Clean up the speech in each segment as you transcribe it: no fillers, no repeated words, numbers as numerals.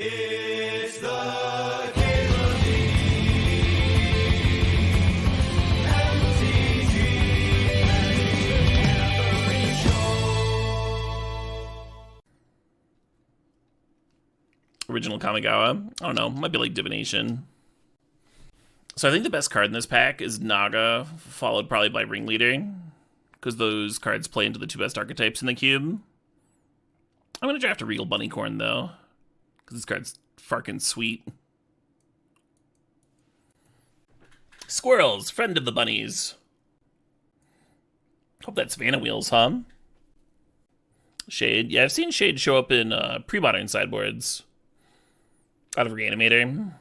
It's the Cable MTGO Show. Original Kamigawa. I don't know. Might be like Divination. So I think the best card in this pack is Naga, followed probably by Ringleader, because those cards play into the two best archetypes in the cube. I'm going to draft a Regal Bunnycorn, though, because this card's fucking sweet. Squirrels, friend of the bunnies. Hope that's Savannah Wheels, huh? Shade. Yeah, I've seen Shade show up in pre-modern sideboards. Out of Reanimator.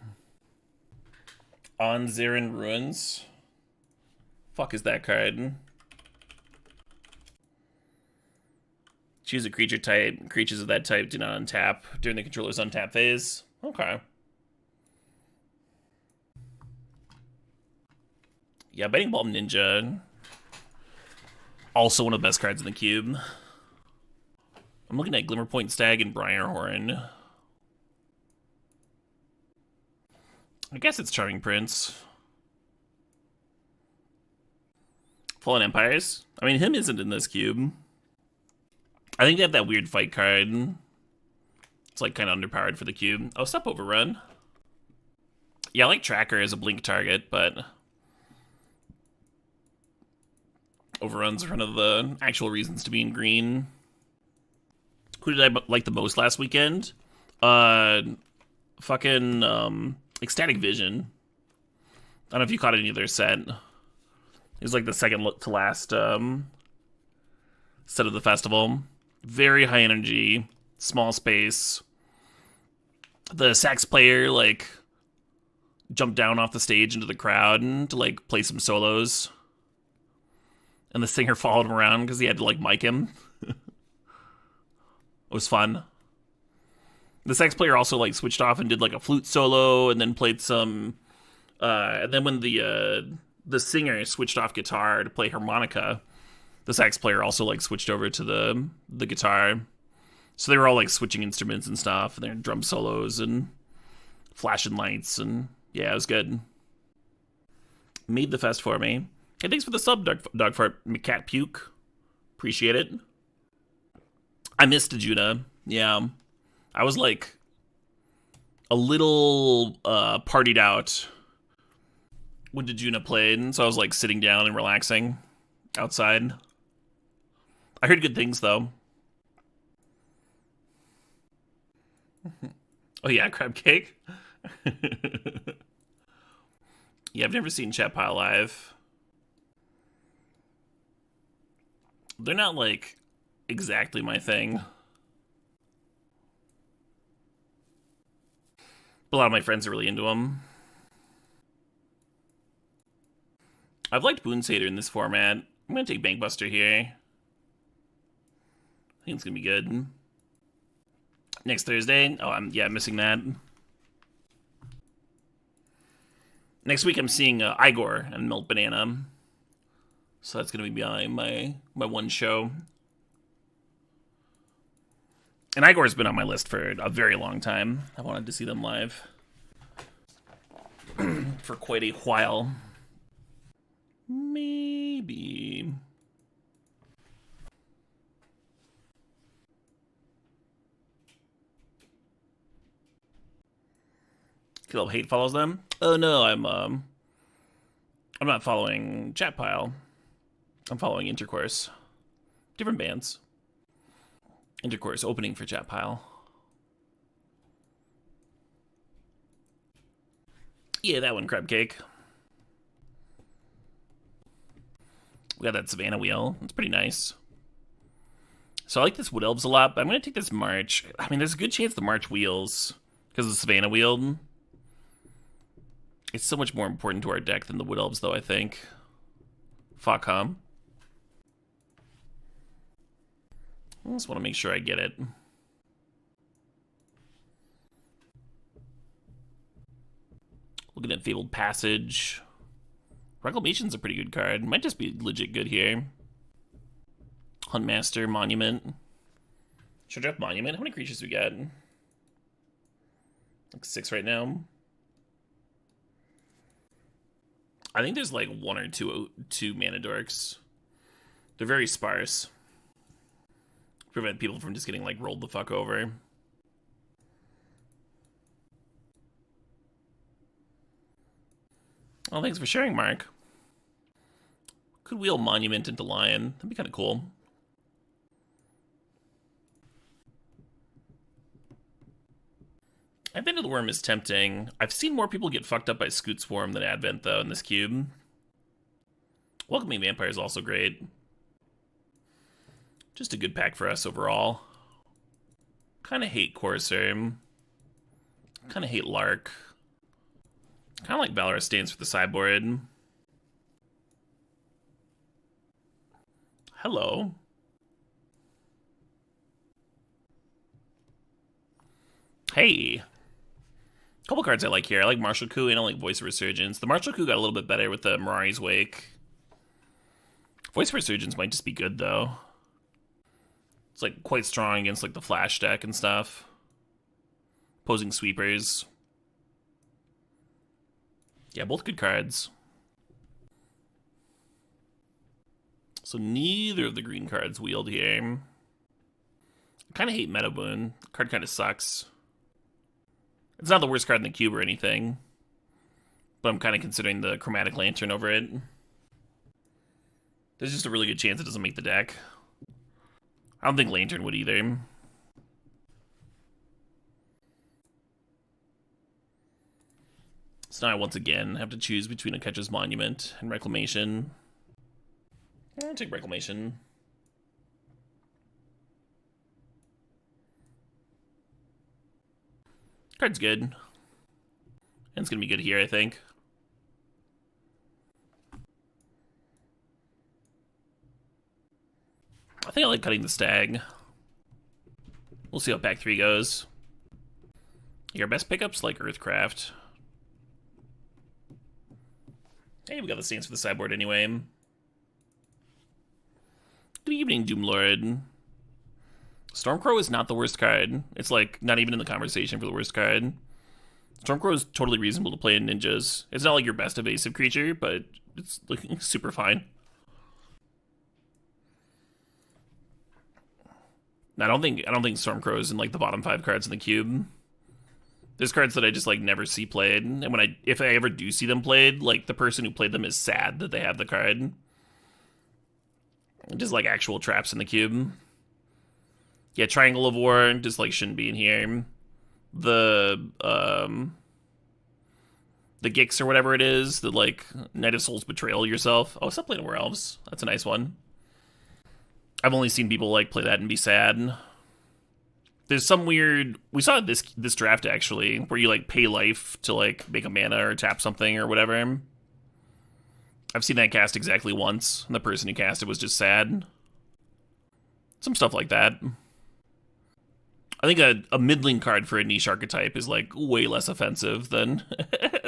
On Zarin Ruins. Fuck is that card? Choose a creature type. Creatures of that type do not untap during the controller's untap phase. Okay. Yeah, Betting Ball Ninja. Also one of the best cards in the cube. I'm looking at Glimmerpoint Stag and Briarhorn. I guess it's Charming Prince. Fallen Empires. I mean, him isn't in this cube. I think they have that weird fight card. It's like kind of underpowered for the cube. Oh, stop Overrun. Yeah, I like Tracker as a blink target, but Overrun's one of the actual reasons to be in green. Who did I like the most last weekend? Ecstatic Vision. I don't know if you caught any of their set. It was like the second to last set of the festival. Very high energy, small space. The sax player, like, jumped down off the stage into the crowd to, like, play some solos. And the singer followed him around because he had to, like, mic him. It was fun. The sax player also, like, switched off and did, like, a flute solo and then played some... and then when the singer switched off guitar to play harmonica, the sax player also, like, switched over to the guitar. So they were all, like, switching instruments and stuff, and they're drum solos and flashing lights, and yeah, it was good. Made the fest for me. Hey, thanks for the sub, Dogfart McCat Puke. Appreciate it. I missed Ajuna. Yeah. I was, like, a little partied out when Dejuna played, so I was, like, sitting down and relaxing outside. I heard good things, though. Oh, yeah, Crab Cake? Yeah, I've never seen Chat Pile live. They're not, like, exactly my thing. But a lot of my friends are really into them. I've liked Boonsader in this format. I'm going to take Bankbuster here. I think it's going to be good. Next Thursday. Oh, I'm missing that. Next week I'm seeing Igor and Milk Banana. So that's going to be my one show. And Igor's been on my list for a very long time. I wanted to see them live for quite a while. Maybe. Caleb Hate follows them? Oh no, I'm not following Chat Pile. I'm following Intercourse. Different bands. Intercourse opening for Chat Pile. Yeah, that one, Crab Cake. We got that Savannah Wheel. It's pretty nice. So I like this Wood Elves a lot, but I'm going to take this March. I mean, there's a good chance the March wheels, because of the Savannah Wheel. It's so much more important to our deck than the Wood Elves, though, I think. Fuck, huh? I just want to make sure I get it. Looking at Fabled Passage. Reclamation's a pretty good card. Might just be legit good here. Huntmaster, Monument. Should I draft Monument? How many creatures we got? Like 6 right now. I think there's like 1 or 2 mana dorks. They're very sparse. Prevent people from just getting like rolled the fuck over. Oh, thanks for sharing, Mark. Could wheel Monument into Lion. That'd be kind of cool. Advent of the Worm is tempting. I've seen more people get fucked up by Scoot Swarm than Advent, though, in this cube. Welcoming Vampire is also great. Just a good pack for us overall. Kind of hate Corsair. Kind of hate Lark. Kind of like Valorous Stance for the sideboard. Hello. Hey. Couple cards I like here. I like Martial Coup and I like Voice of Resurgence. The Martial Coup got a little bit better with the Mirari's Wake. Voice of Resurgence might just be good, though. It's like quite strong against like the Flash deck and stuff. Opposing Sweepers. Yeah, both good cards. So neither of the green cards wheeled here. I kind of hate Meta Boon. The card kind of sucks. It's not the worst card in the cube or anything, but I'm kind of considering the Chromatic Lantern over it. There's just a really good chance it doesn't make the deck. I don't think Lantern would either. So now I once again have to choose between a Catcher's Monument and Reclamation. I'll take Reclamation. Card's good. And it's going to be good here, I think. I think I like cutting the Stag. We'll see how pack 3 goes. Your best pickups like Earthcraft. Hey, we got the Saints for the sideboard anyway. Good evening, Doomlord. Stormcrow is not the worst card. It's like not even in the conversation for the worst card. Stormcrow is totally reasonable to play in ninjas. It's not like your best evasive creature, but it's like super fine. I don't think Stormcrow is in like the bottom 5 cards in the cube. There's cards that I just like never see played, and if I ever do see them played, like the person who played them is sad that they have the card. Just like actual traps in the cube. Yeah, Triangle of War just like shouldn't be in here. The Gix or whatever it is, the like Knight of Souls Betrayal yourself. Oh, stop playing Werewolves. That's a nice one. I've only seen people like play that and be sad. There's some weird, we saw this draft actually, where you like pay life to like make a mana or tap something or whatever. I've seen that cast exactly once, and the person who cast it was just sad. Some stuff like that. I think a middling card for a niche archetype is like way less offensive than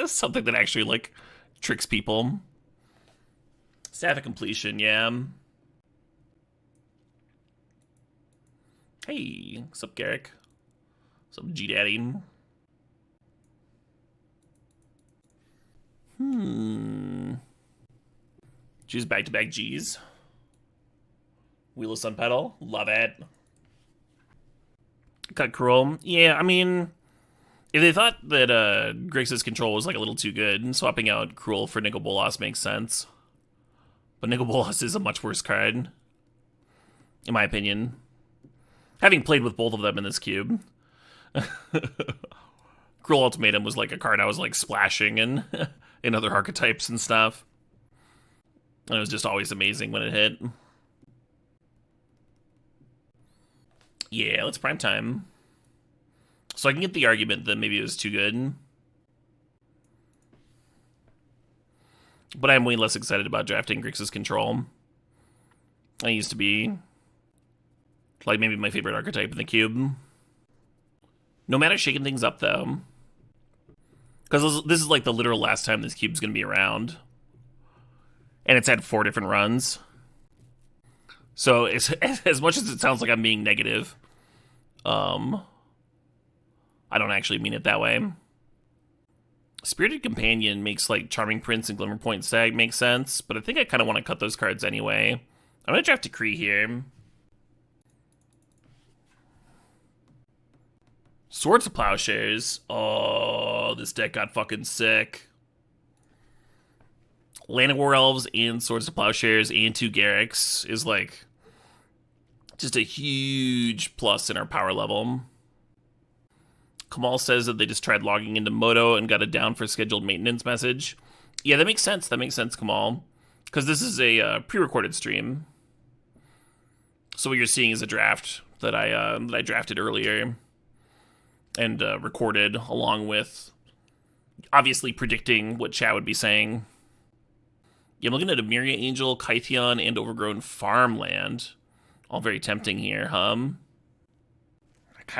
something that actually like tricks people. Staff of Completion, yeah. Hey, what's up, Garrick? What's up, G-Daddy? Choose back-to-back Gs. Wheel of Sun Pedal, love it. Cut Cruel. Yeah, I mean, if they thought that Grixis Control was like a little too good, swapping out Cruel for Nicol Bolas makes sense. But Nicol Bolas is a much worse card, in my opinion. Having played with both of them in this cube. Cruel Ultimatum was like a card I was like splashing in, in other archetypes and stuff. And it was just always amazing when it hit. Yeah, let's prime time. So I can get the argument that maybe it was too good. But I'm way less excited about drafting Grixis Control. I used to be. Like maybe my favorite archetype in the cube. No matter shaking things up though. Because this is like the literal last time this cube's going to be around. And it's had 4 different runs. So it's, as much as it sounds like I'm being negative, I'm I don't actually mean it that way. Spirited Companion makes like Charming Prince and Glimmer Point Stag make sense, but I think I kind of want to cut those cards anyway. I'm going to draft Decree here. Swords of Plowshares. Oh, this deck got fucking sick. Land of War Elves and Swords of Plowshares and 2 Garriks is like just a huge plus in our power level. Kamal says that they just tried logging into Moto and got a down for scheduled maintenance message. Yeah, that makes sense. That makes sense, Kamal. Because this is a pre-recorded stream. So what you're seeing is a draft that I drafted earlier and recorded, along with obviously predicting what chat would be saying. Yeah, I'm looking at Emiria Angel, Kytheon, and Overgrown Farmland. All very tempting here, I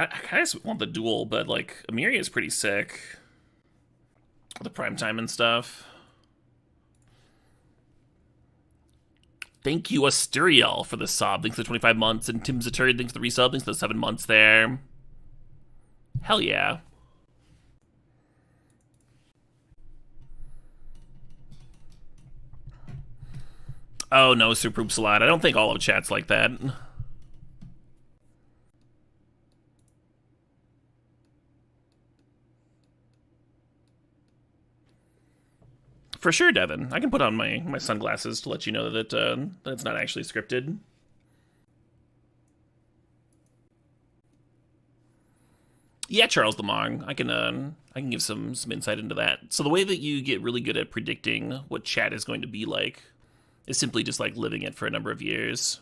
kind of want the duel, but like Emiria is pretty sick. The prime time and stuff. Thank you, Asturiel, for the sub. Thanks for the 25 months. And Tim Zaturi, thanks for the resub. Thanks for the 7 months there. Hell yeah. Oh no, Super Poop Salad. I don't think all of chat's like that. For sure, Devin. I can put on my sunglasses to let you know that that it's not actually scripted. Yeah, Charles Lamong. I can give some insight into that. So the way that you get really good at predicting what chat is going to be like is simply just like living it for a number of years.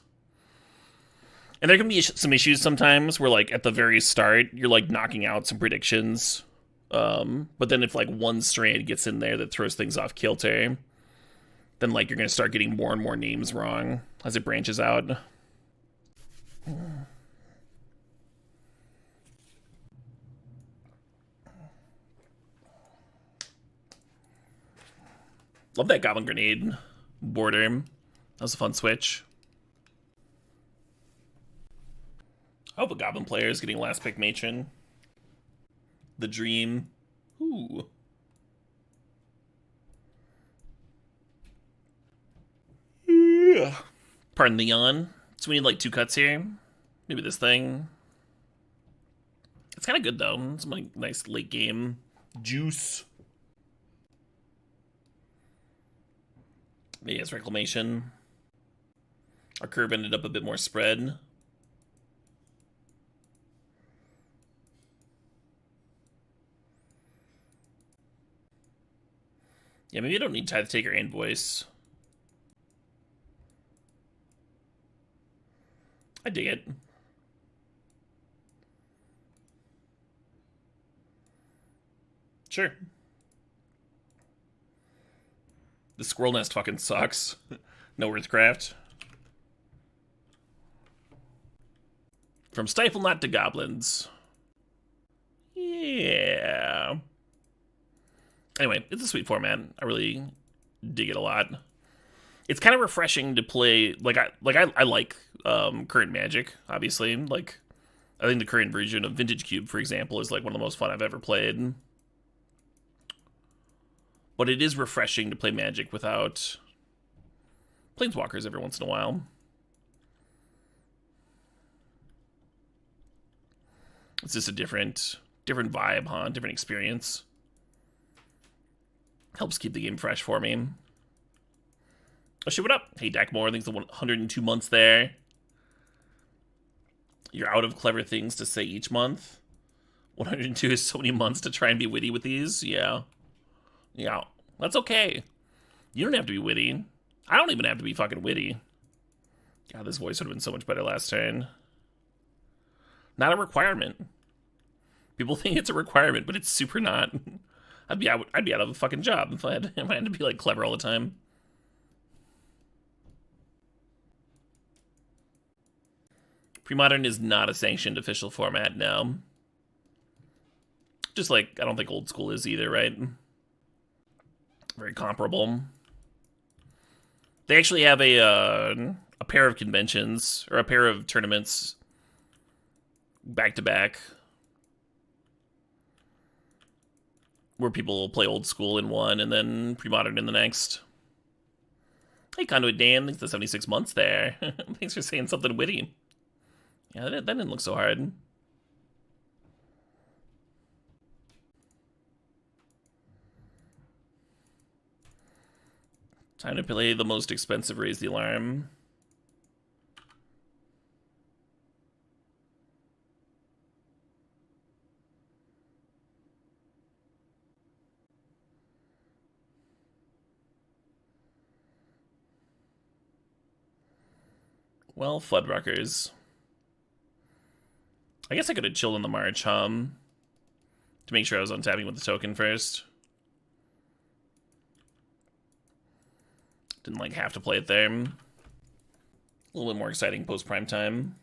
And there can be some issues sometimes where like at the very start you're like knocking out some predictions. But then if like one strand gets in there that throws things off kilter, then like you're gonna start getting more and more names wrong as it branches out. Love that Goblin Grenade border. That was a fun switch. I hope a Goblin player is getting last pick matron. The Dream. Ooh. Yeah. Pardon the yawn. So we need like 2 cuts here. Maybe this thing. It's kind of good though. It's like nice late game juice. Maybe it's Reclamation. Our curve ended up a bit more spread. Yeah, maybe I don't need Tithe Taker and Voice. I dig it. Sure. The Squirrel Nest fucking sucks. No Earthcraft. From Stifle Not to Goblins. Yeah. Anyway, it's a sweet format. I really dig it a lot. It's kind of refreshing to play. I like current Magic, obviously. Like, I think the current version of Vintage Cube, for example, is like one of the most fun I've ever played. But it is refreshing to play Magic without Planeswalkers every once in a while. It's just a different vibe, huh? Different experience. Helps keep the game fresh for me. Oh shit, what up? Hey, Dakmore, thanks for 102 months there. You're out of clever things to say each month. 102 is so many months to try and be witty with these. Yeah. Yeah. That's okay. You don't have to be witty. I don't even have to be fucking witty. God, this voice would have been so much better last turn. Not a requirement. People think it's a requirement, but it's super not. I'd be out of a fucking job if I had to be like clever all the time. Premodern is not a sanctioned official format, no. Just like I don't think old school is either, right? Very comparable. They actually have a pair of conventions or a pair of tournaments back to back. where people play old school in one and then pre-modern in the next. Hey, Conduit Dan, thanks for the 76 months there. Thanks for saying something witty. Yeah, that didn't look so hard. Time to play the most expensive Raise the Alarm. Well, Floodruckers. I guess I could have chilled on the March, to make sure I was untapping with the token first. Didn't like have to play it there. A little bit more exciting post prime time.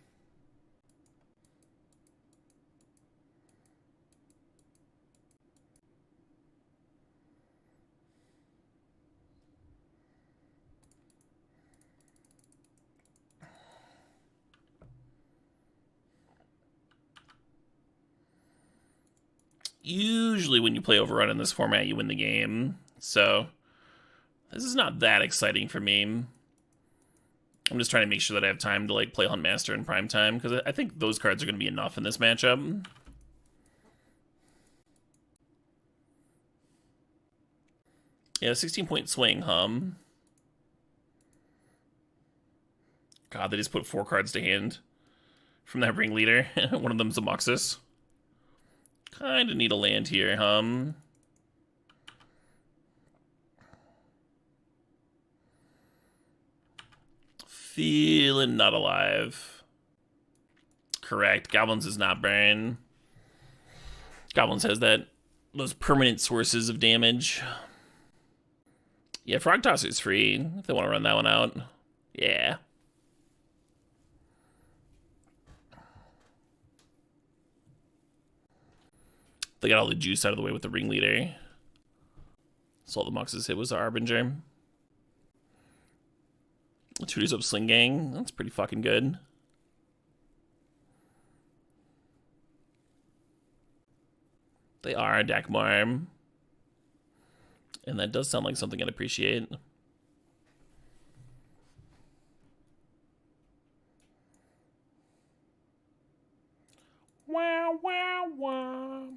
Usually when you play Overrun in this format, you win the game. So this is not that exciting for me. I'm just trying to make sure that I have time to like play Huntmaster in prime time, because I think those cards are going to be enough in this matchup. Yeah, 16-point swing, God, they just put 4 cards to hand from that ringleader. One of them's a Moxus. Kinda need a land here, Feeling not alive. Correct. Goblins is not burn. Goblins has those permanent sources of damage. Yeah, Frog Tosser's free if they want to run that one out. Yeah. They got all the juice out of the way with the ringleader. So all the Mox's hit was the Harbinger. 2 up Sling Gang. That's pretty fucking good. They are Dakmar. And that does sound like something I'd appreciate. Wow, wow, wow.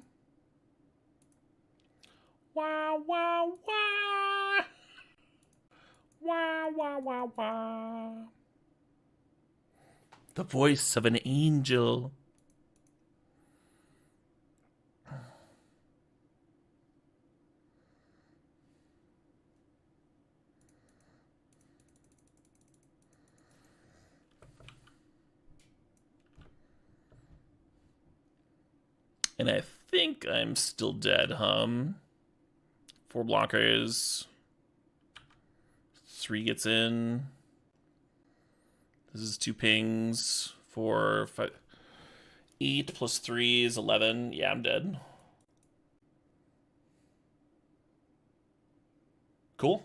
Wow, wow, wow. Wow, wow, wow, wow. The voice of an angel. And I think I'm still dead, 4 blockers. 3 gets in. This is 2 pings. 4, 5. 8 plus 3 is 11. Yeah, I'm dead. Cool.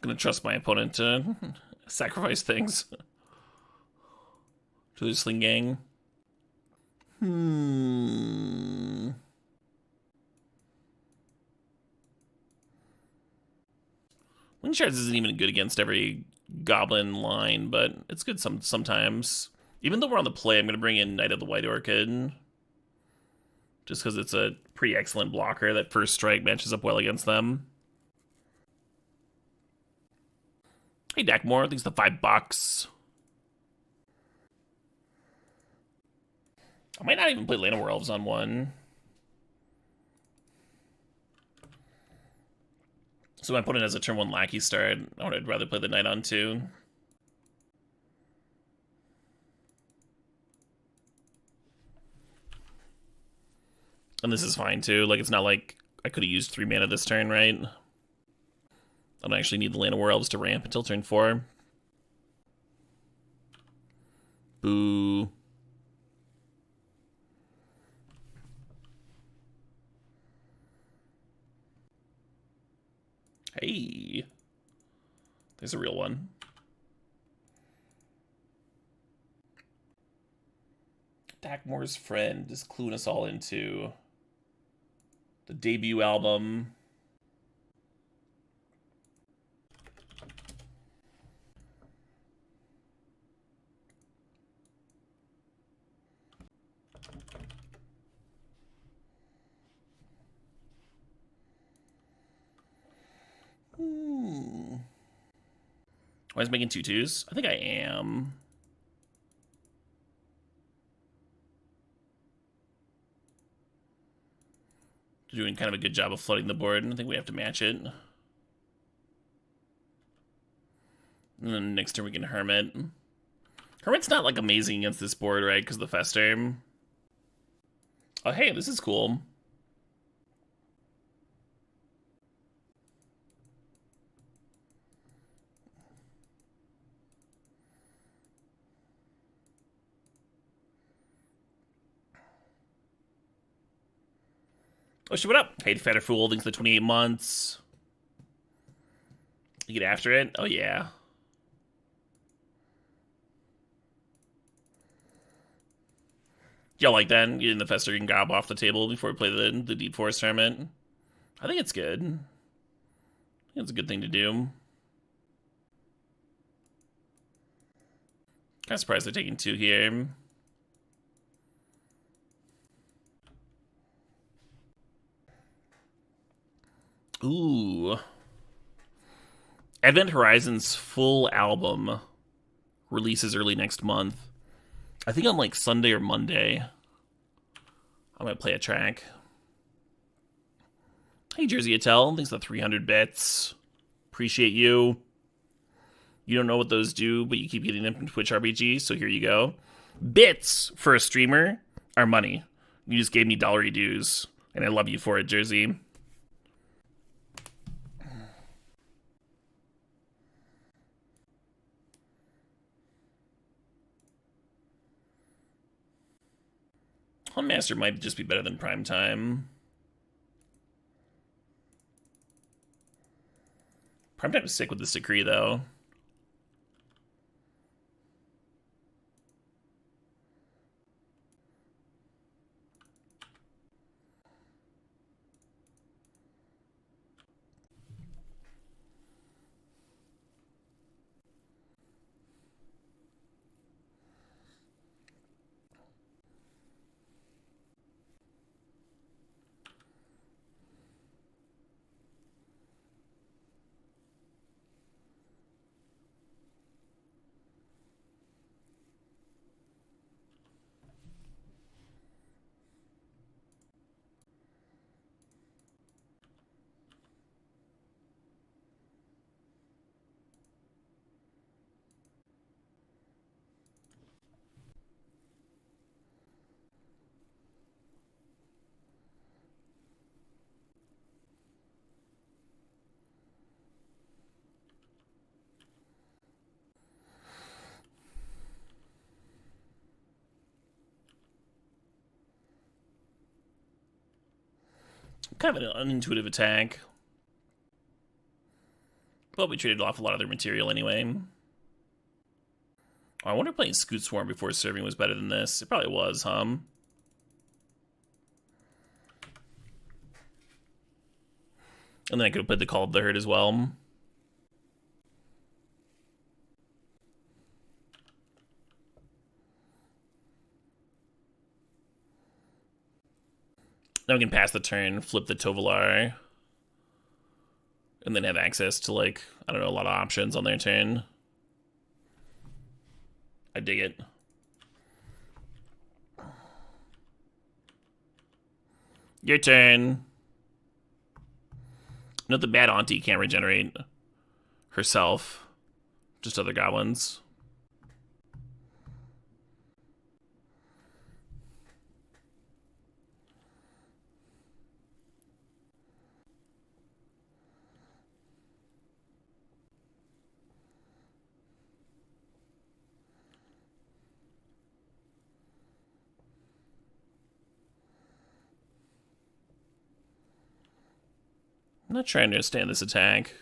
Gonna trust my opponent to sacrifice things to the Sling Gang. Wind Shards isn't even good against every goblin line, but it's good sometimes. Even though we're on the play, I'm gonna bring in Knight of the White Orchid. Just because it's a pretty excellent blocker. That first strike matches up well against them. Hey, Dakmore, thanks for the $5. I might not even play Llanowar Elves on one. So my opponent has a turn 1 Lackey start. I'd rather play the Knight on 2. And this is fine too. Like, it's not like I could have used 3 mana this turn, right? I don't actually need the Llanowar Elves to ramp until turn 4. Boo. Hey. There's a real one. Dackmore's Friend is cluing us all into the debut album. Am I making 2/2s? I think I am. Doing kind of a good job of flooding the board, and I think we have to match it. And then next turn we can Hermit. Hermit's not like amazing against this board, right? Because of the Fester. Oh, hey, this is cool. Oh shit, what up? Hey, Fatter Fool, thanks for the 28 months. You get after it? Oh yeah. Y'all like that? Getting the Festering Gob off the table before we play the Deep Forest tournament? I think it's good. I think it's a good thing to do. Kind of surprised they're taking 2 here. Ooh. Event Horizon's full album releases early next month. I think on like Sunday or Monday. I'm gonna play a track. Hey, Jersey Attell, thanks for the 300 bits. Appreciate you. You don't know what those do, but you keep getting them from Twitch RPG, so here you go. Bits for a streamer are money. You just gave me dollary dues, and I love you for it, Jersey. Master might just be better than Prime Time. Prime Time is sick with this decree, though. Kind of an unintuitive attack. But we traded off a lot of their material anyway. Oh, I wonder if playing Scoot Swarm before serving was better than this. It probably was, huh? And then I could have played the Call of the Herd as well. Now we can pass the turn, flip the Tovolar, and then have access to, like, I don't know, a lot of options on their turn. I dig it. Your turn. Note the bad auntie can't regenerate herself. Just other goblins. I'm not trying to understand this attack.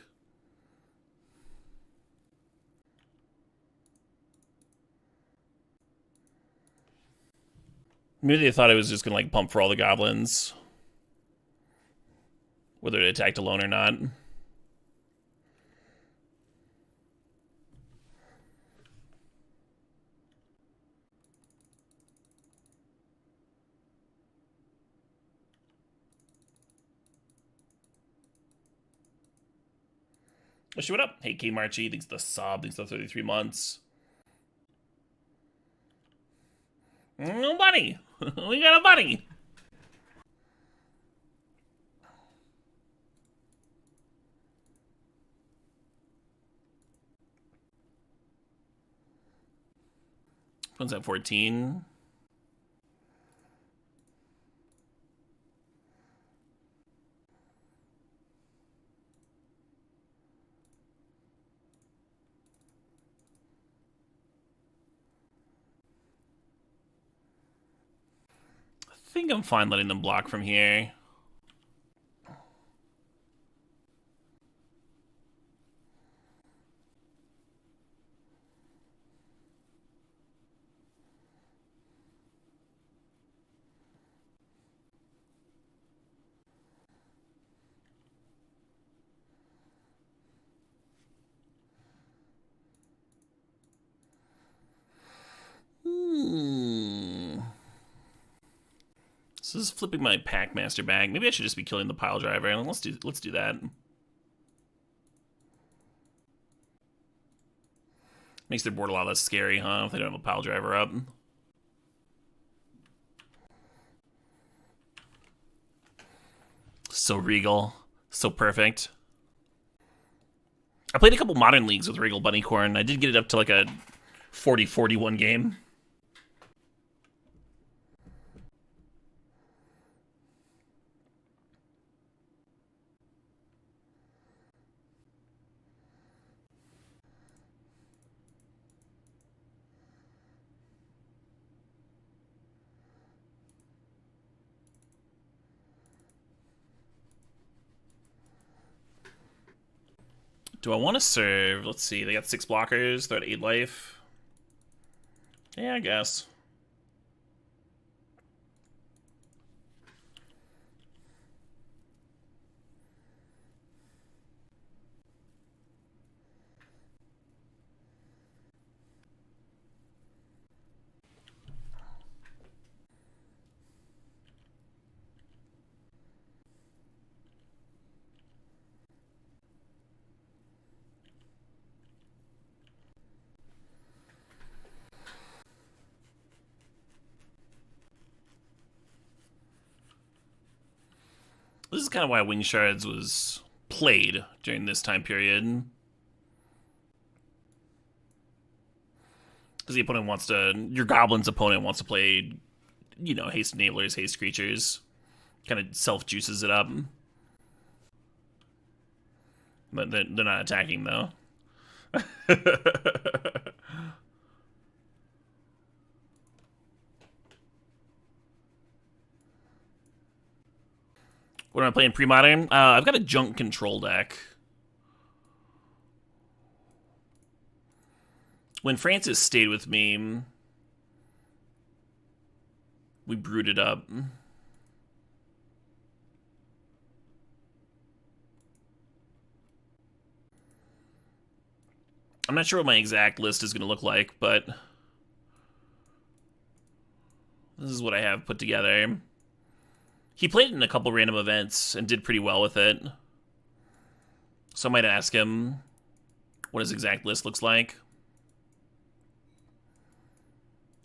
Maybe they thought I was just gonna like pump for all the goblins, whether it attacked alone or not. Wish you what up? Hey, K Marchie, thanks for the sub, thanks for the 33 months. Oh, buddy! We got a buddy! One's at 14. I think I'm fine letting them block from here. This is flipping my Packmaster bag. Maybe I should just be killing the pile driver. Let's do that. Makes their board a lot less scary, huh? If they don't have a pile driver up. So regal. So perfect. I played a couple modern leagues with Regal Bunnycorn. I did get it up to like a 40-41 game. Do I want to serve? Let's see. They got 6 blockers. They're at 8 life. Yeah, I guess. This is kind of why Wing Shards was played during this time period. Because the opponent wants to... Your Goblin's opponent wants to play, you know, haste enablers, haste creatures. Kind of self-juices it up. But they're not attacking, though. What am I playing pre-modern? I've got a junk control deck. When Francis stayed with me, we brewed it up. I'm not sure what my exact list is going to look like, but this is what I have put together. He played it in a couple random events and did pretty well with it. So I might ask him what his exact list looks like.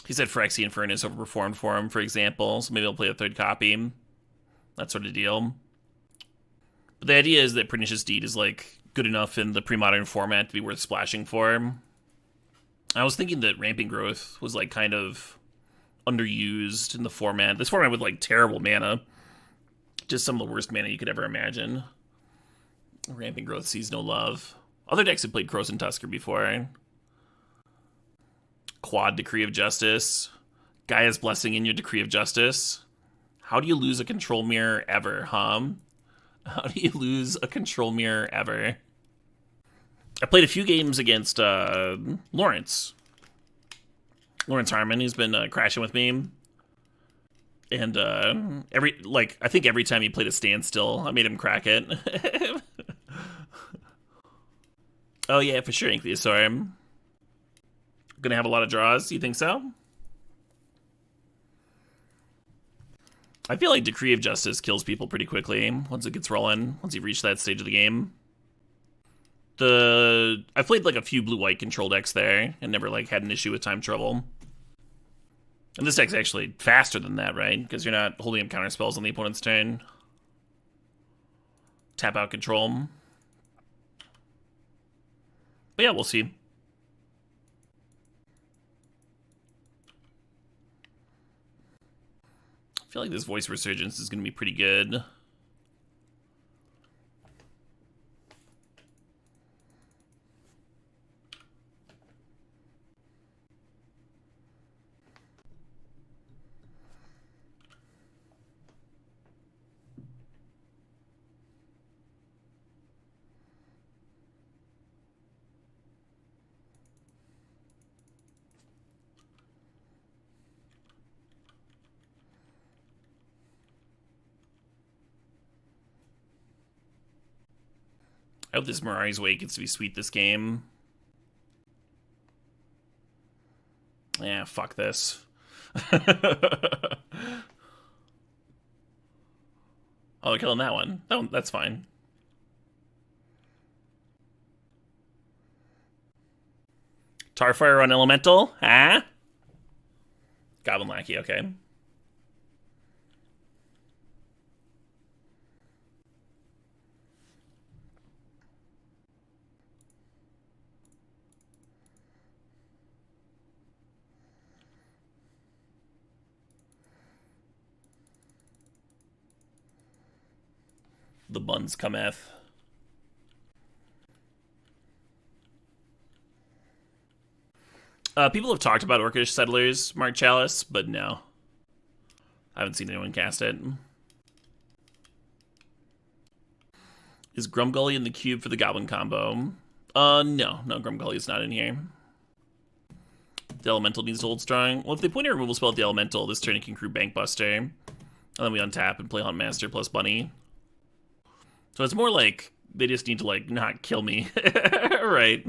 He said Phyrexian Furnace overperformed for him, for example, so maybe I'll play a 3rd copy. That sort of deal. But the idea is that Pernicious Deed is, like, good enough in the pre-modern format to be worth splashing for. I was thinking that Ramping Growth was, like, kind of underused in the format. This format with, like, terrible mana. Just some of the worst mana you could ever imagine. Ramping Growth sees no love. Other decks have played Krosan Tusker before. Quad Decree of Justice. Gaia's Blessing in your Decree of Justice. How do you lose a control mirror ever, huh? How do you lose a control mirror ever? I played a few games against Lawrence. Lawrence Harmon, who's been crashing with me. And I think every time he played a standstill, I made him crack it. Oh yeah, for sure, Ichthyosaur. I'm gonna have a lot of draws. You think so? I feel like Decree of Justice kills people pretty quickly once it gets rolling, once you reach that stage of the game. I played like a few blue-white control decks there and never like had an issue with time trouble. And this deck's actually faster than that, right? Because you're not holding up counter spells on the opponent's turn. Tap out control. But yeah, we'll see. I feel like this Voice Resurgence is going to be pretty good. I hope this Mirari's Wake gets to be sweet this game. Yeah, fuck this. Oh, they're killing that one. That's fine. Tarfire on Elemental? Huh? Goblin Lackey, okay. The buns cometh. People have talked about Orcish Settlers, Mark Chalice, but no. I haven't seen anyone cast it. Is Grumgully in the cube for the Goblin combo? No, Grumgully's not in here. The Elemental needs to hold strong. Well, if they point a removal spell at the Elemental, this turn it can crew Bankbuster. And then we untap and play Huntmaster plus Bunny. So it's more like they just need to, like, not kill me. Right.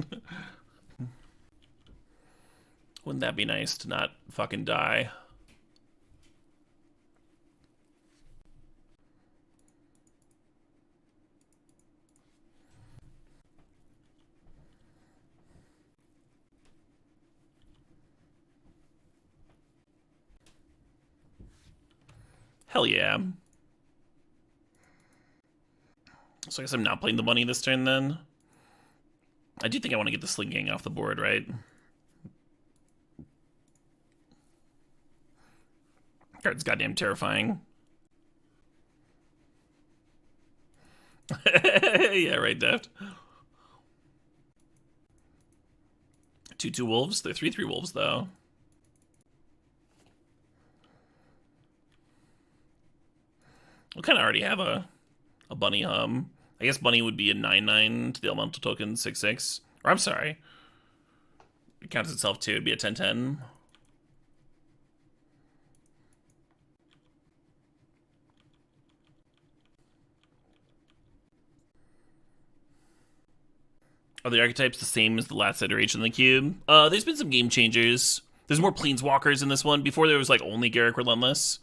Wouldn't that be nice to not fucking die? Hell yeah. So I guess I'm not playing the Bunny this turn then. I do think I want to get the Sling Gang off the board, right? Card's goddamn terrifying. Yeah, right, Deft. 2/2 wolves? They're 3/3 wolves, though. We'll kind of already have a Bunny hum. I guess Bunny would be a 9/9 to the Elemental token 6/6. Or I'm sorry. It counts itself too. It'd be a 10/10. Are the archetypes the same as the last iteration of the cube? There's been some game changers. There's more Planeswalkers in this one. Before there was like only Garruk Relentless.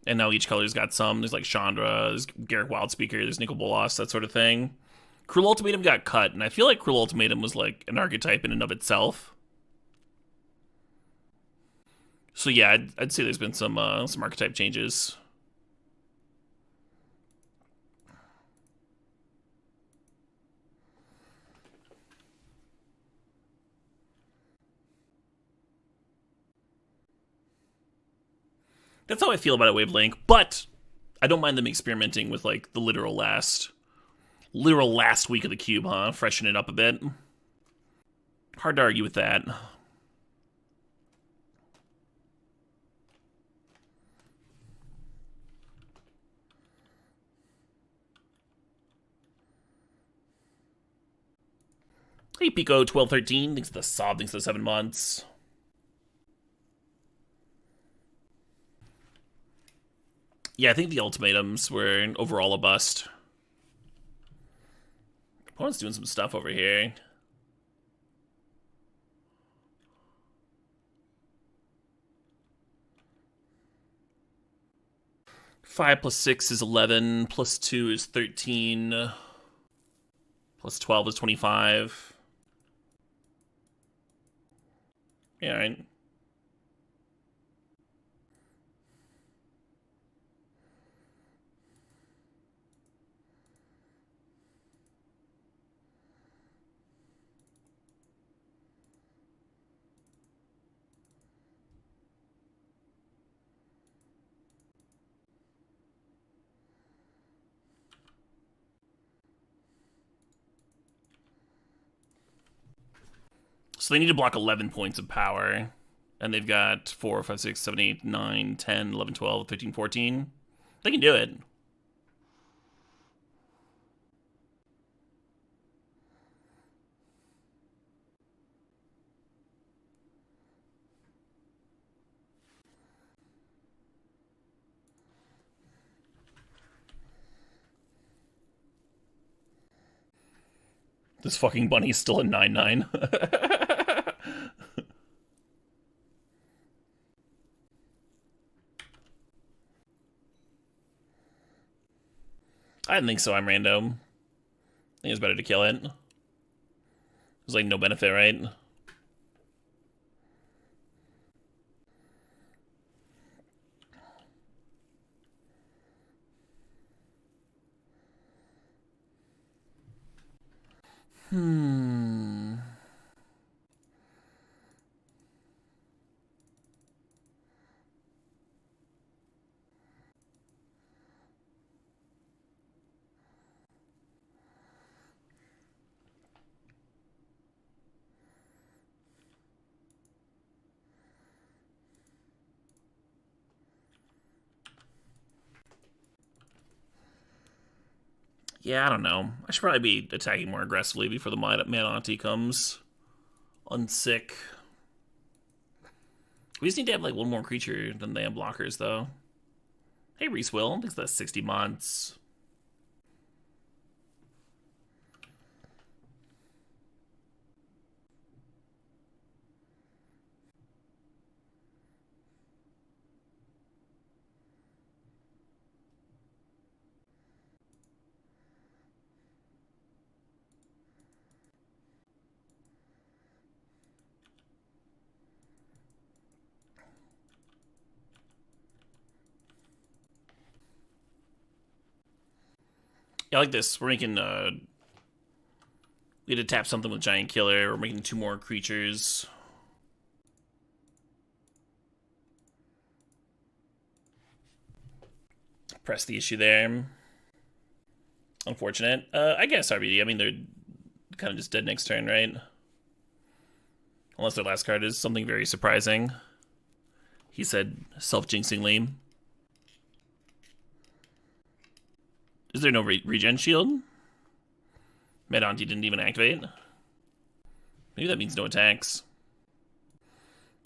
And now each color's got some. There's like Chandra, there's Garruk Wildspeaker, there's Nicol Bolas, that sort of thing. Cruel Ultimatum got cut, and I feel like Cruel Ultimatum was like an archetype in and of itself. So yeah, I'd say there's been some archetype changes. That's how I feel about it, Wavelink, but I don't mind them experimenting with like the literal last week of the cube, huh? Freshen it up a bit. Hard to argue with that. Hey, Pico 1213, thanks to the sob, thanks to the 7 months. Yeah, I think the ultimatums were overall a bust. Opponent's doing some stuff over here. Five plus 6 is 11, plus 2 is 13, plus 12 is 25. Yeah, right. So they need to block 11 points of power. And they've got 4, 5, 6, 7, 8, 9, 10, 11, 12, 13, 14. They can do it. This fucking bunny's still a 9/9. I didn't think so. I'm random. I think it's better to kill it. There's like no benefit, right? Yeah, I don't know. I should probably be attacking more aggressively before the Mananti comes unsick. We just need to have like one more creature than they have blockers, though. Hey, Reese Will. Thanks for that 60 months. Yeah, I like this. We're making, we had to tap something with Giant Killer. We're making 2 more creatures. Press the issue there. Unfortunate. I guess RBD. I mean, they're kind of just dead next turn, right? Unless their last card is something very surprising. He said self-jinxingly. Is there no regen shield? Medanti didn't even activate. Maybe that means no attacks.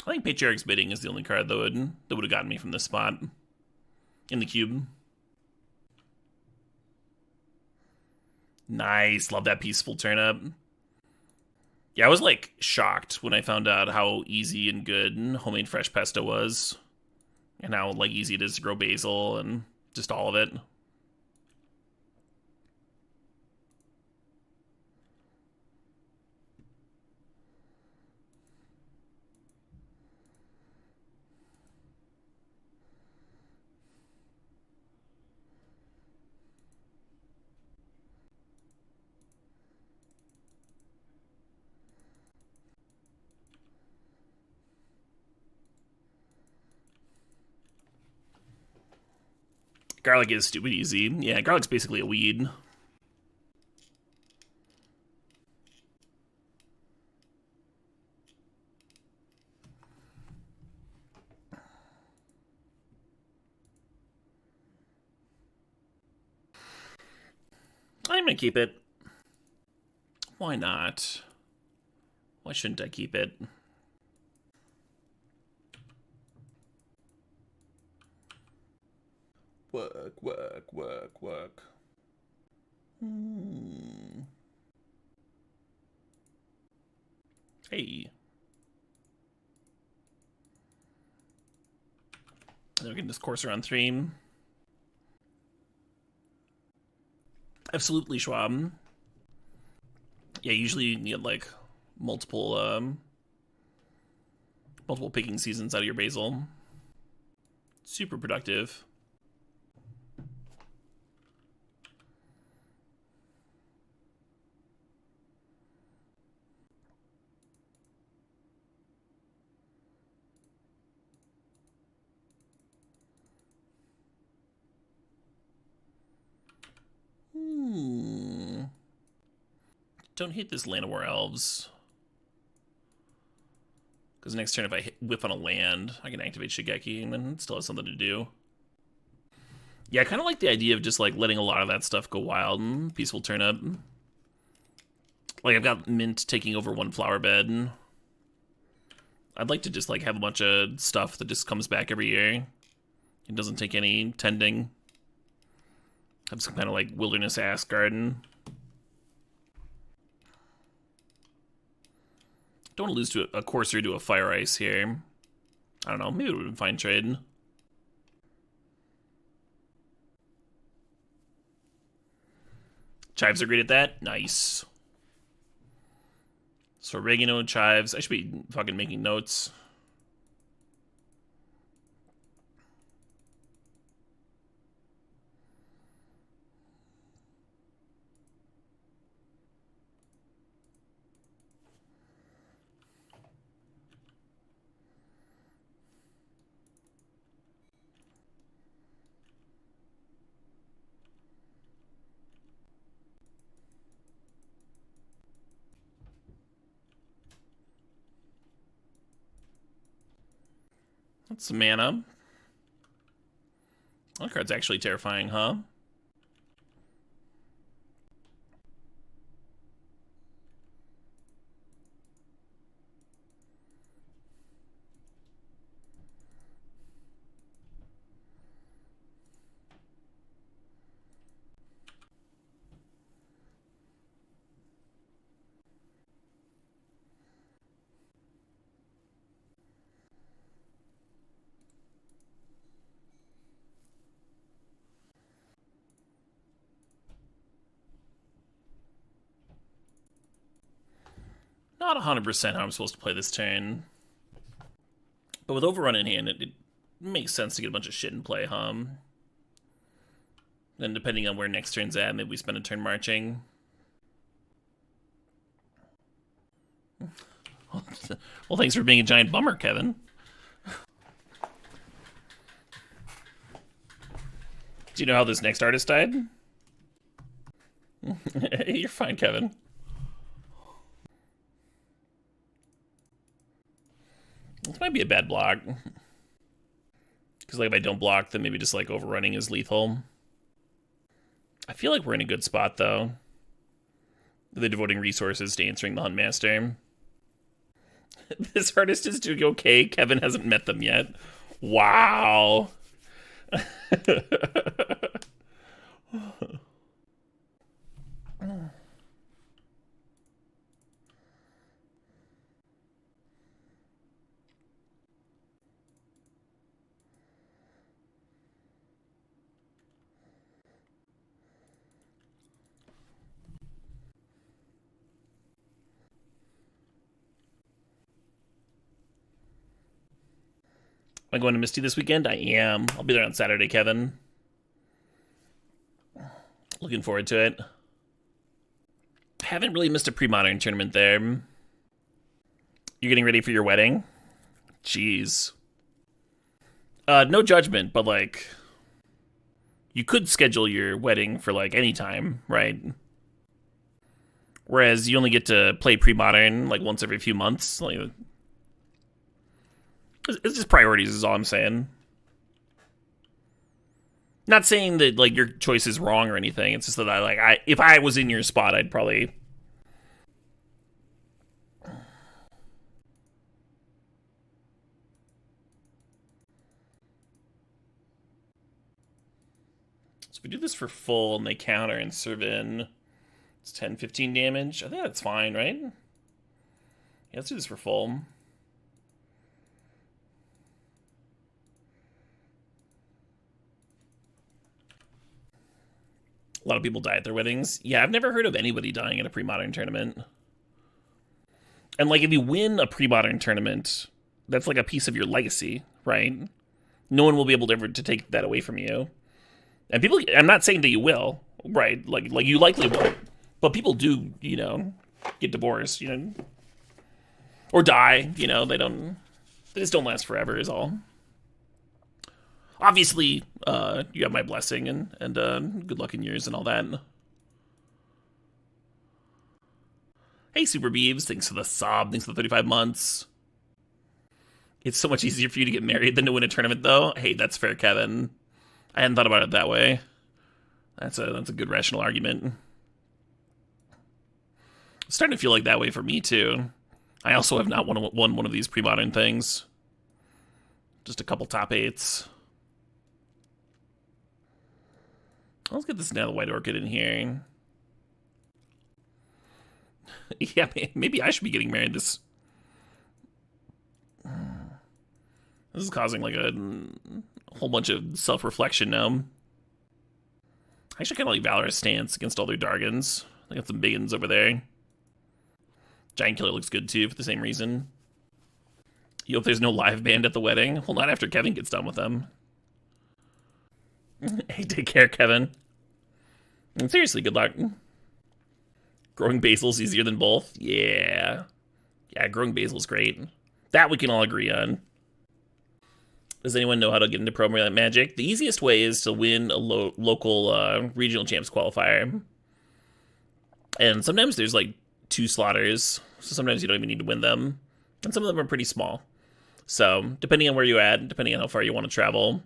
I think Patriarch's Bidding is the only card that would have gotten me from this spot. In the cube. Nice. Love that peaceful turnip. Yeah, I was like shocked when I found out how easy and good homemade fresh pesto was. And how like easy it is to grow basil and just all of it. Garlic is stupid easy. Yeah, garlic's basically a weed. I'm gonna keep it. Why not? Why shouldn't I keep it? Work. Hey. Then we can just course around 3. Absolutely, Schwab. Yeah, usually you get like multiple picking seasons out of your basil. Super productive. Don't hit this Land of War Elves. Because next turn, if I whiff on a land, I can activate Shigeki and then it still has something to do. Yeah, I kind of like the idea of just like letting a lot of that stuff go wild and peaceful turn up. Like I've got Mint taking over 1 flower bed. I'd like to just like have a bunch of stuff that just comes back every year. It doesn't take any tending. Have some kind of like wilderness-ass garden. Don't want to lose to a Courser to a Fire Ice here. I don't know, maybe it would have been fine trade. Chives are great at that. Nice. So oregano, chives. I should be fucking making notes. That's some mana. That card's actually terrifying, huh? Not 100% how I'm supposed to play this turn. But with Overrun in hand, it makes sense to get a bunch of shit in play, huh? Then depending on where next turn's at, maybe we spend a turn marching. Well, thanks for being a giant bummer, Kevin. Do you know how this next artist died? You're fine, Kevin. This might be a bad block. Because like if I don't block, then maybe just like overrunning is lethal. I feel like we're in a good spot, though. They're devoting resources to answering the Huntmaster. This artist is doing okay. Kevin hasn't met them yet. Wow. Am I going to Misty this weekend? I am. I'll be there on Saturday, Kevin. Looking forward to it. Haven't really missed a pre-modern tournament there. You getting ready for your wedding? Jeez. No judgment, but like, you could schedule your wedding for like any time, right? Whereas you only get to play pre-modern like once every few months. Like, it's just priorities is all I'm saying. Not saying that like your choice is wrong or anything. It's just that if I was in your spot, I'd probably. So if we do this for full and they counter and serve in, it's 10, 15 damage. I think that's fine, right? Yeah, let's do this for full. A lot of people die at their weddings. Yeah, I've never heard of anybody dying at a pre-modern tournament. And like, if you win a pre-modern tournament, that's like a piece of your legacy, right? No one will be able to ever to take that away from you. And people, I'm not saying that you will, right? Like you likely won't. But people do, you know, get divorced, you know, or die, you know. They just don't last forever is all. Obviously, you have my blessing and good luck in yours and all that. Hey, Super Beeves, thanks for the sub, thanks for the 35 months. It's so much easier for you to get married than to win a tournament, though. Hey, that's fair, Kevin. I hadn't thought about it that way. That's a good rational argument. It's starting to feel like that way for me, too. I also have not won one of these pre-modern things. Just a couple top 8s. Let's get this now the White Orchid in here. Yeah, maybe I should be getting married this. This is causing like a whole bunch of self-reflection now. I actually kind of like Valor's stance against all their Dargans. I got some big ones over there. Giant Killer looks good too for the same reason. You hope there's no live band at the wedding? Well, not after Kevin gets done with them. Hey, take care, Kevin. And seriously, good luck. Growing basil's easier than both? Yeah. Yeah, growing basil's great. That we can all agree on. Does anyone know how to get into Pro Magic? The easiest way is to win a local regional champs qualifier. And sometimes there's like 2 slaughters, so sometimes you don't even need to win them. And some of them are pretty small. So, depending on where you're at, depending on how far you want to travel,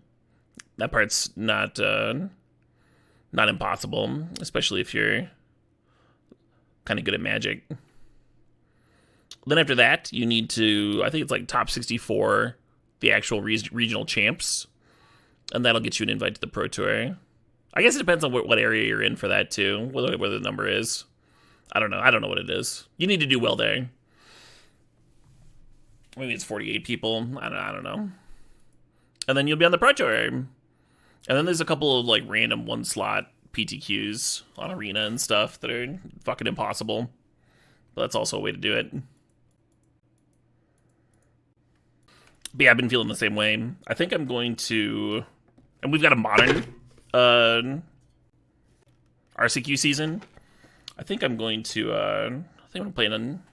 that part's not impossible, especially if you're kind of good at Magic. Then after that, you need to, I think it's like top 64, the actual regional champs, and that'll get you an invite to the Pro Tour. I guess it depends on what area you're in for that too, whether the number is. I don't know what it is. You need to do well there. Maybe it's 48 people. I don't know. And then you'll be on the Pro Tour. And then there's a couple of like random 1-slot PTQs on Arena and stuff that are fucking impossible. But that's also a way to do it. But yeah, I've been feeling the same way. I think I'm going to... And we've got a modern RCQ season. I think I'm going to... I think I'm playing on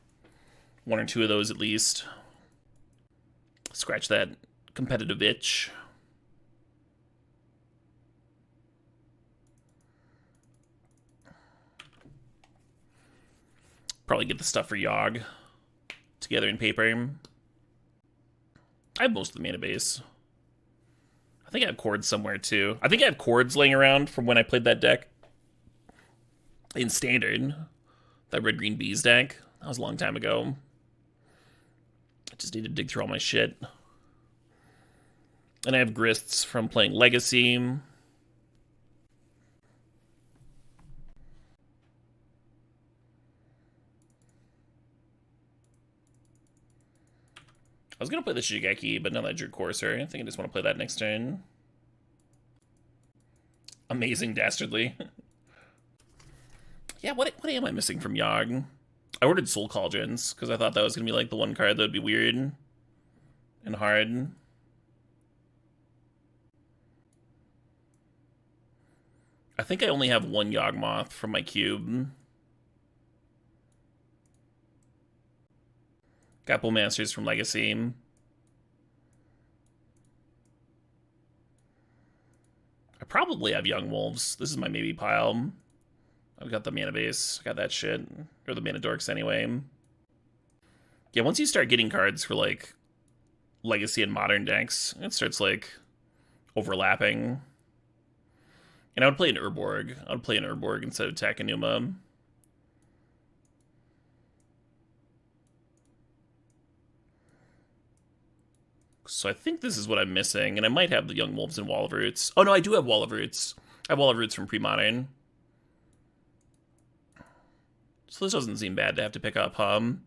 1 or 2 of those at least. Scratch that competitive itch. Probably get the stuff for Yogg together in paper. I have most of the mana base. I think I have chords somewhere too. I think I have chords laying around from when I played that deck in Standard. That Red Green Bees deck. That was a long time ago. I just need to dig through all my shit. And I have Grists from playing Legacy. I was going to play the Shigeki, but now that I drew Courser, I think I just want to play that next turn. Amazing Dastardly. Yeah, what am I missing from Yogg? I ordered Soul Cauldrons, because I thought that was going to be like the one card that would be weird and hard. I think I only have 1 Yawgmoth from my cube. Got Masters from Legacy. I probably have Young Wolves. This is my maybe pile. I've got the mana base. I got that shit. Or the mana dorks anyway. Yeah, once you start getting cards for like Legacy and Modern decks, it starts like overlapping. And I would play an Urborg. I would play an Urborg instead of Takenuma. So I think this is what I'm missing, and I might have the Young Wolves and Wall of Roots. Oh no, I do have Wall of Roots. I have Wall of Roots from pre-modern. So this doesn't seem bad to have to pick up, And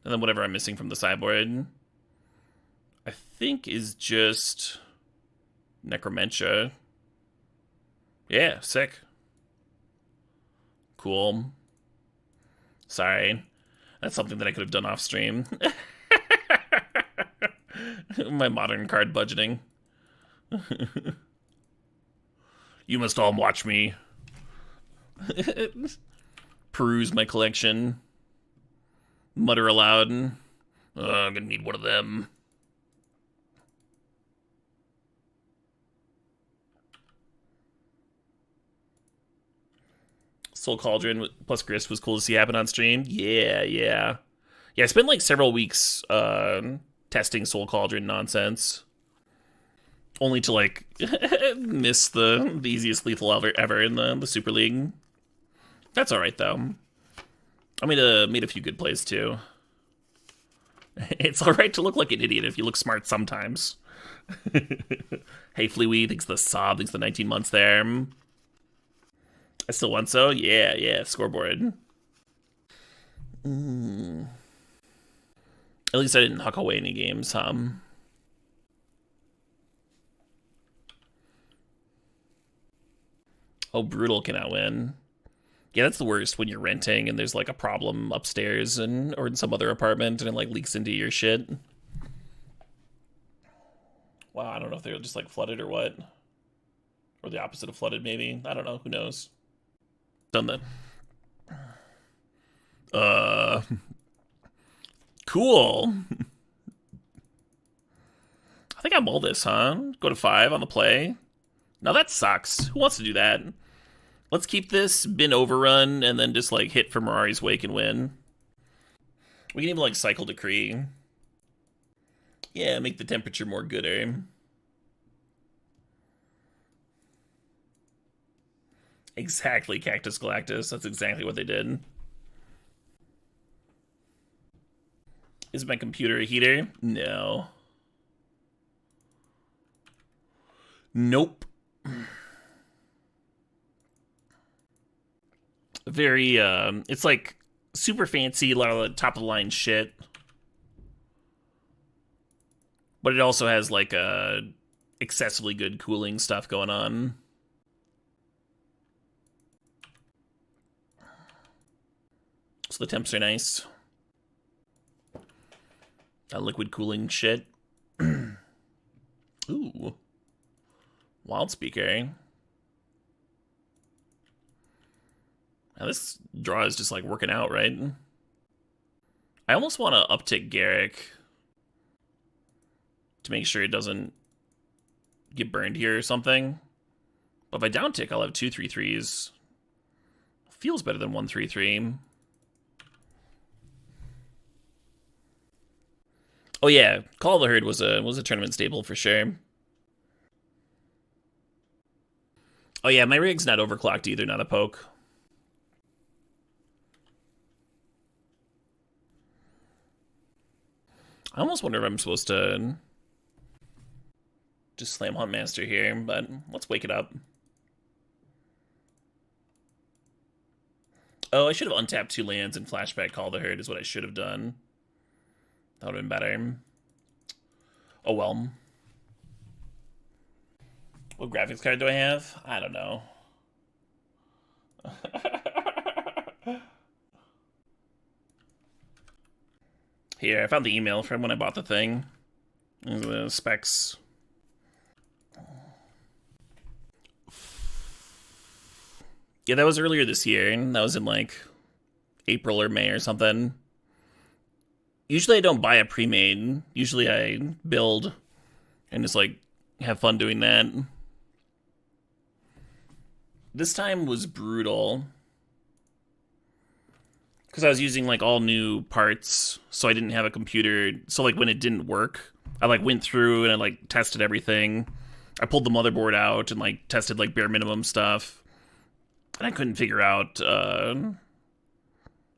then whatever I'm missing from the sideboard, I think is just Necromentia. Yeah, sick. Cool. Sorry. That's something that I could have done off stream. My modern card budgeting. You must all watch me peruse my collection. Mutter aloud. Oh, I'm gonna need one of them. Soul Cauldron plus Grist was cool to see happen on stream. Yeah. I spent like several weeks testing Soul Cauldron nonsense, only to like miss the easiest lethal ever in the Super League. That's all right though. I made a few good plays too. It's all right to look like an idiot if you look smart sometimes. Hey, Fleewee, thanks the sob, thanks the 19 months there. I still want so? Yeah, scoreboard. At least I didn't huck away any games, Oh, Brutal cannot win. Yeah, that's the worst when you're renting and there's like a problem upstairs or in some other apartment and it like leaks into your shit. Wow, I don't know if they're just like flooded or what. Or the opposite of flooded, maybe. I don't know, who knows. Done that. Cool. I think I mull this, huh? Go to 5 on the play. Now that sucks. Who wants to do that? Let's keep this, bin overrun, and then just like hit for Mirari's Wake and win. We can even like cycle Decree. Yeah, make the temperature more gooder. Exactly, Cactus Galactus. That's exactly what they did. Is my computer a heater? No. Nope. Very, it's like super fancy, a lot of the top of the line shit. But it also has like excessively good cooling stuff going on. So the temps are nice. Liquid cooling shit. Ooh. Wild Speaker. Now this draw is just like working out, right? I almost want to uptick Garrick to make sure it doesn't get burned here or something. But if I downtick, I'll have 2 3/3s. Feels better than 1 3/3. Oh yeah, Call of the Herd was a tournament staple for sure. Oh yeah, my rig's not overclocked either, not a poke. I almost wonder if I'm supposed to just slam Huntmaster here, but let's wake it up. Oh, I should have untapped 2 lands and flashback Call of the Herd is what I should have done. That would have been better. Oh well. What graphics card do I have? I don't know. Here, I found the email from when I bought the thing. The specs. Yeah, that was earlier this year, and that was in like April or May or something. Usually I don't buy a pre-made. Usually I build and just like have fun doing that. This time was brutal because I was using like all new parts, so I didn't have a computer. So like when it didn't work, I like went through and I like tested everything. I pulled the motherboard out and like tested like bare minimum stuff, and I couldn't figure out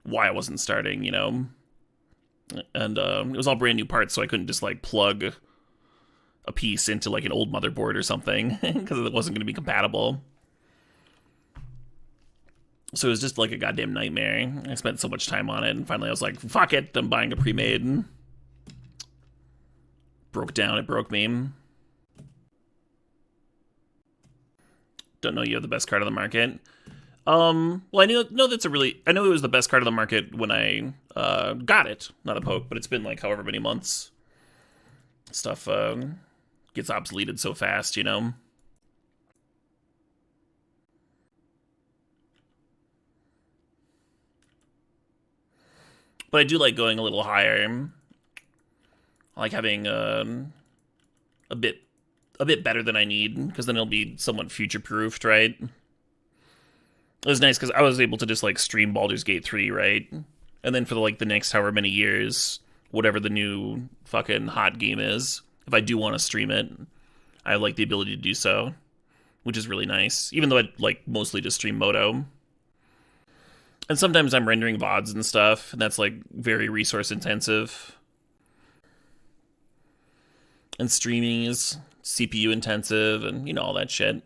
why it wasn't starting, you know. And it was all brand new parts, so I couldn't just like plug a piece into like an old motherboard or something because it wasn't going to be compatible. So it was just like a goddamn nightmare. I spent so much time on it, and finally I was like, fuck it, I'm buying a pre-made. Broke down, it broke me. Don't know you have the best card on the market. Well, I know that's a really... I know it was the best card on the market when I got it. Not a poke, but it's been like however many months. Stuff gets obsoleted so fast, you know? But I do like going a little higher. I like having a bit better than I need, because then it'll be somewhat future-proofed, right? It was nice because I was able to just like stream Baldur's Gate 3, right? And then for the next however many years, whatever the new fucking hot game is, if I do want to stream it, I have like the ability to do so, which is really nice. Even though I like mostly just stream Moto. And sometimes I'm rendering VODs and stuff, and that's like very resource intensive. And streaming is CPU intensive, and you know, all that shit.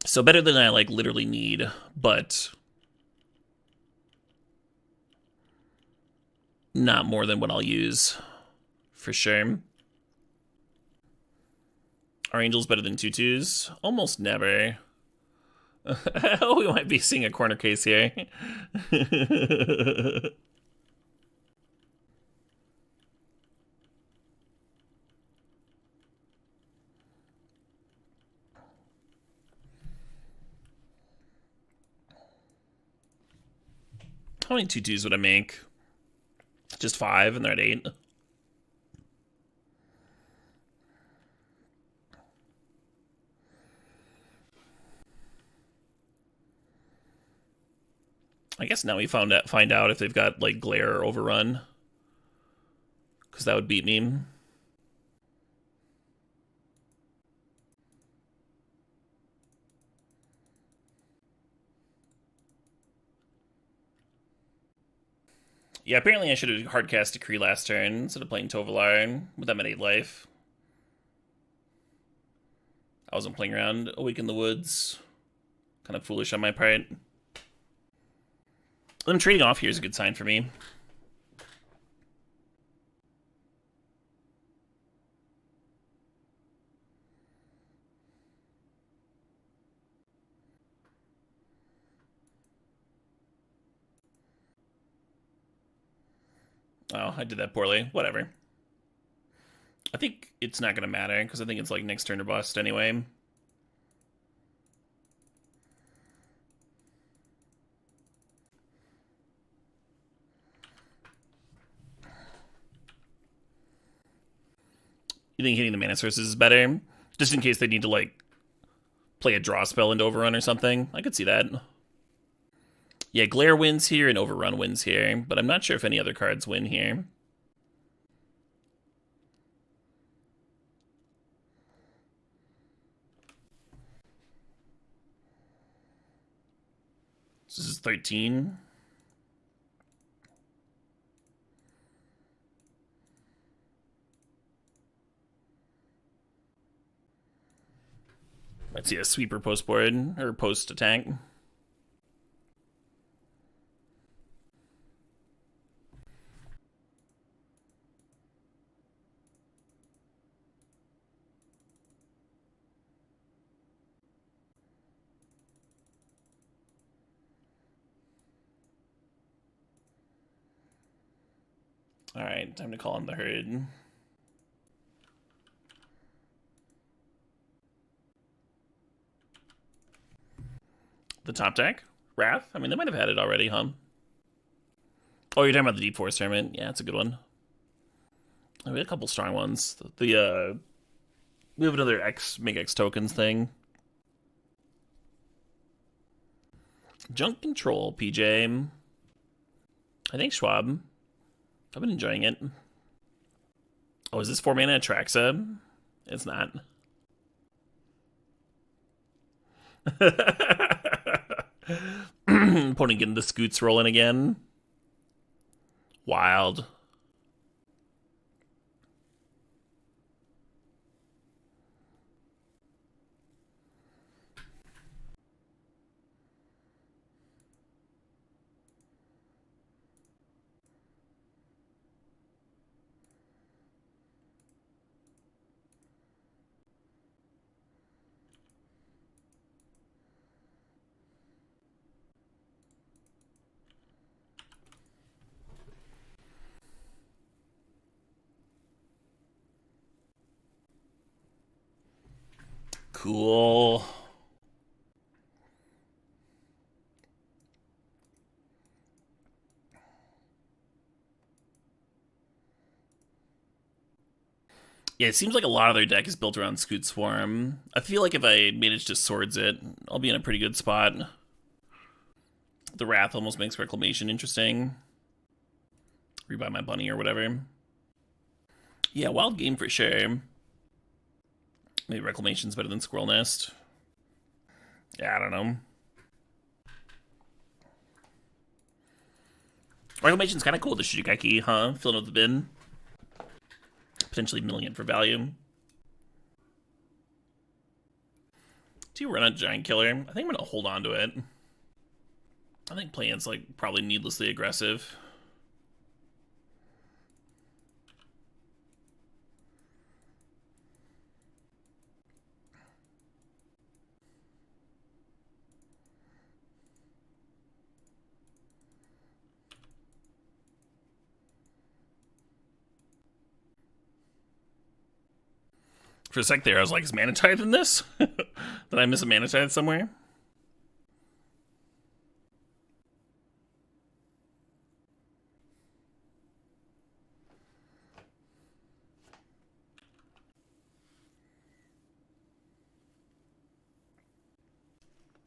So better than I like literally need, but not more than what I'll use, for sure. Are angels better than tutus? Almost never. Oh, we might be seeing a corner case here. How many tutus would I make? Just 5, and they're at 8. I guess now we find out if they've got like glare or overrun, because that would beat me. Yeah, apparently I should have hardcast Decree last turn instead of playing Tovalar with them at 8 life. I wasn't playing around Awake in the Woods. Kind of foolish on my part. Them trading off here is a good sign for me. Oh, I did that poorly. Whatever. I think it's not going to matter, because I think it's like next turn or bust anyway. You think hitting the mana sources is better? Just in case they need to, like, play a draw spell into Overrun or something. I could see that. Yeah, Glare wins here and Overrun wins here, but I'm not sure if any other cards win here. This is 13. Let's see a sweeper post board, or post attack. Alright, time to call on the herd. The top deck? Wrath? I mean, they might have had it already, huh? Oh, you're talking about the Deep Forest Tournament? Yeah, it's a good one. We had a couple strong ones. We have another make X tokens thing. Junk Control, PJ. I think Schwab. I've been enjoying it. Oh, is this 4 mana Atraxa? It's not. Opponent getting the scoots rolling again. Wild. Cool. Yeah, it seems like a lot of their deck is built around Scoot Swarm. I feel like if I manage to swords it, I'll be in a pretty good spot. The Wrath almost makes Reclamation interesting. Rebuy my bunny or whatever. Yeah, wild game for sure. Maybe Reclamation's better than Squirrel Nest. Yeah, I don't know. Reclamation's kind of cool, the Shigeki, huh? Filling up the bin. Potentially milling it for value. Do you run a Giant Killer? I think I'm going to hold on to it. I think playing it's like probably needlessly aggressive. For a sec there, I was like, is Mana Tithe in this? Did I miss a Mana Tithe somewhere?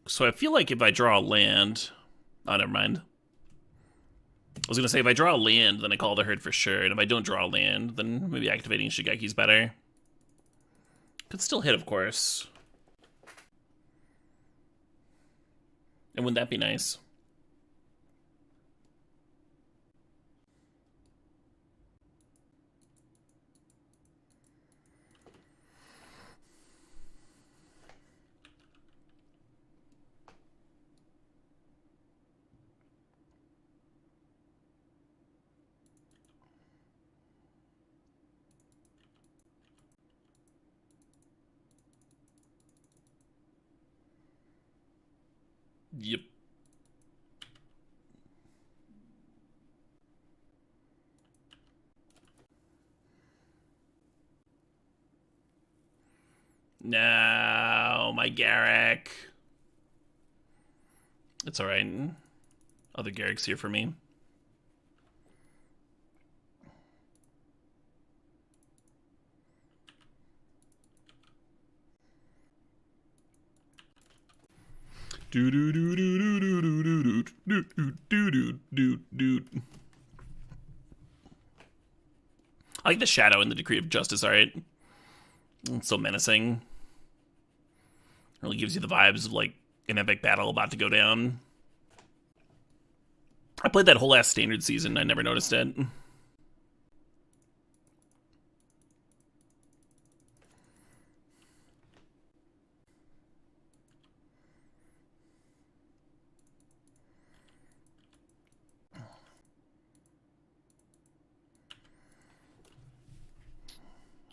So I feel like if I draw a land... Oh, never mind. I was going to say, if I draw a land, then I call the herd for sure. And if I don't draw a land, then maybe activating Shigeki's better. Could still hit, of course. And wouldn't that be nice? Yep. No, my Garrick. It's alright. Other Garrick's here for me. Do do do do do do do do do do do do do. I like the shadow and the decree of justice, alright? It's so menacing. Really gives you the vibes of like an epic battle about to go down. I played that whole last standard season, I never noticed it.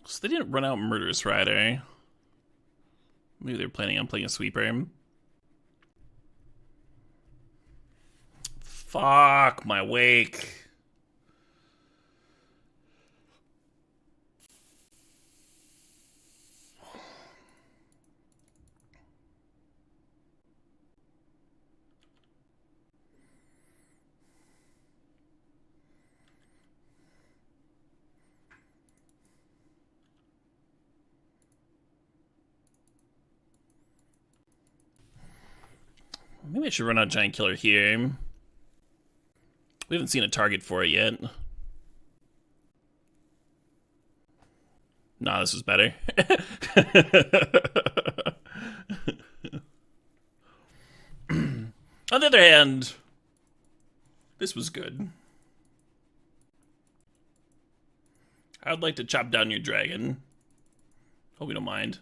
So they didn't run out Murderous Rider. Maybe they're planning on playing a sweeper. Fuck my wake. Maybe I should run out Giant Killer here. We haven't seen a target for it yet. Nah, this was better. On the other hand, this was good. I would like to chop down your dragon. Hope you don't mind.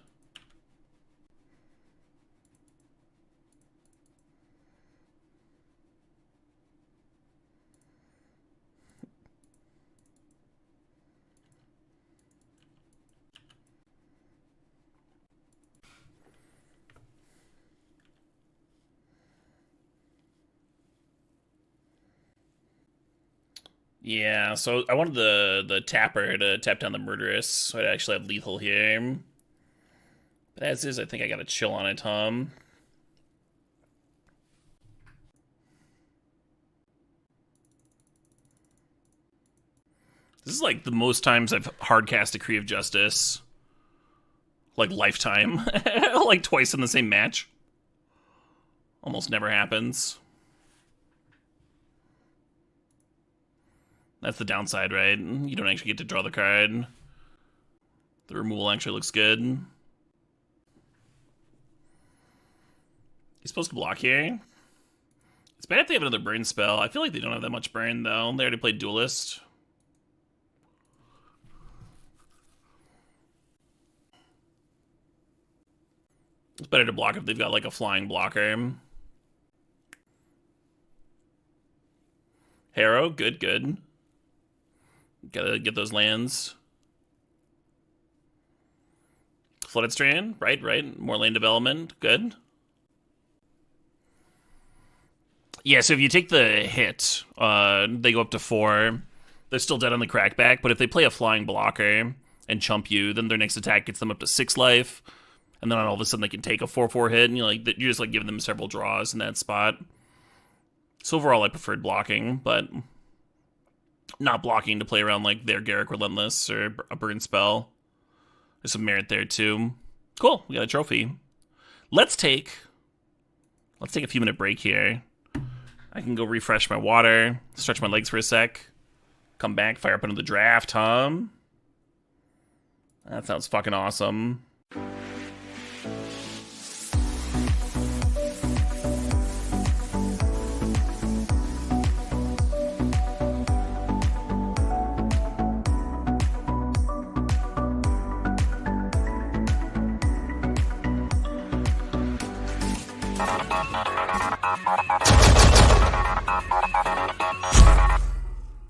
Yeah, so I wanted the tapper to tap down the murderous, so I'd actually have lethal here. But as is, I think I gotta chill on it, Tom. This is like the most times I've hardcast Decree of Justice. Like lifetime. Like twice in the same match. Almost never happens. That's the downside, right? You don't actually get to draw the card. The removal actually looks good. He's supposed to block here. It's bad if they have another burn spell. I feel like they don't have that much burn, though. They already played Duelist. It's better to block if they've got, like, a flying blocker. Harrow, good, good. Gotta get those lands. Flooded Strand, right. More lane development, good. Yeah, so if you take the hit, they go up to 4. They're still dead on the crackback, but if they play a flying blocker and chump you, then their next attack gets them up to 6 life, and then all of a sudden they can take a 4/4 hit, and you're just like giving them several draws in that spot. So overall, I preferred blocking, but not blocking to play around like their Garruk Relentless or a burn spell. There's some merit there too. Cool, we got a trophy. Let's take a few minute break here. I can go refresh my water, stretch my legs for a sec, come back, fire up another draft, Tom. That sounds fucking awesome.